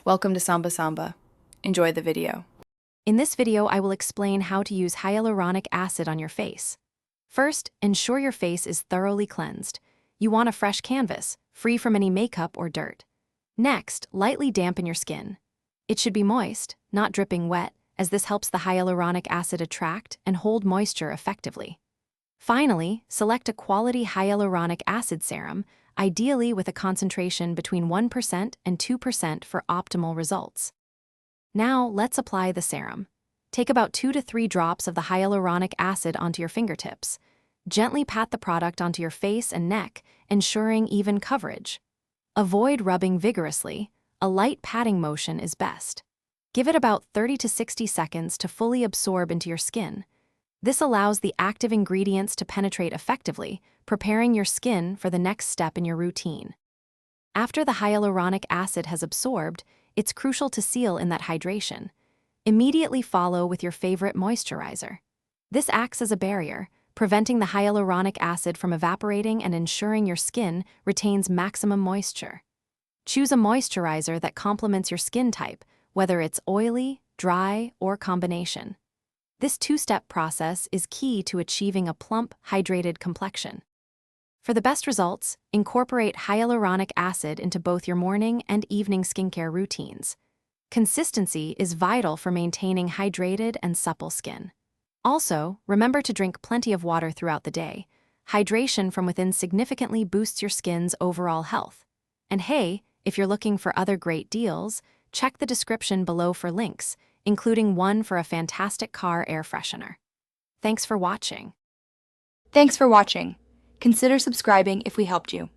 Welcome to Samba Samba. Enjoy the video. In this video, I will explain how to use hyaluronic acid on your face. First, ensure your face is thoroughly cleansed. You want a fresh canvas, free from any makeup or dirt. Next, lightly dampen your skin. It should be moist, not dripping wet, as this helps the hyaluronic acid attract and hold moisture effectively. Finally, select a quality hyaluronic acid serum, ideally with a concentration between 1% and 2% for optimal results. Now, let's apply the serum. Take about 2 to 3 drops of the hyaluronic acid onto your fingertips. Gently pat the product onto your face and neck, ensuring even coverage. Avoid rubbing vigorously. A light patting motion is best. Give it about 30 to 60 seconds to fully absorb into your skin. This allows the active ingredients to penetrate effectively, preparing your skin for the next step in your routine. After the hyaluronic acid has absorbed, it's crucial to seal in that hydration. Immediately follow with your favorite moisturizer. This acts as a barrier, preventing the hyaluronic acid from evaporating and ensuring your skin retains maximum moisture. Choose a moisturizer that complements your skin type, whether it's oily, dry, or combination. This two-step process is key to achieving a plump, hydrated complexion. For the best results, incorporate hyaluronic acid into both your morning and evening skincare routines. Consistency is vital for maintaining hydrated and supple skin. Also, remember to drink plenty of water throughout the day. Hydration from within significantly boosts your skin's overall health. And hey, if you're looking for other great deals, check the description below for links, including one for a fantastic car air freshener. Thanks for watching. Thanks for watching. Consider subscribing if we helped you.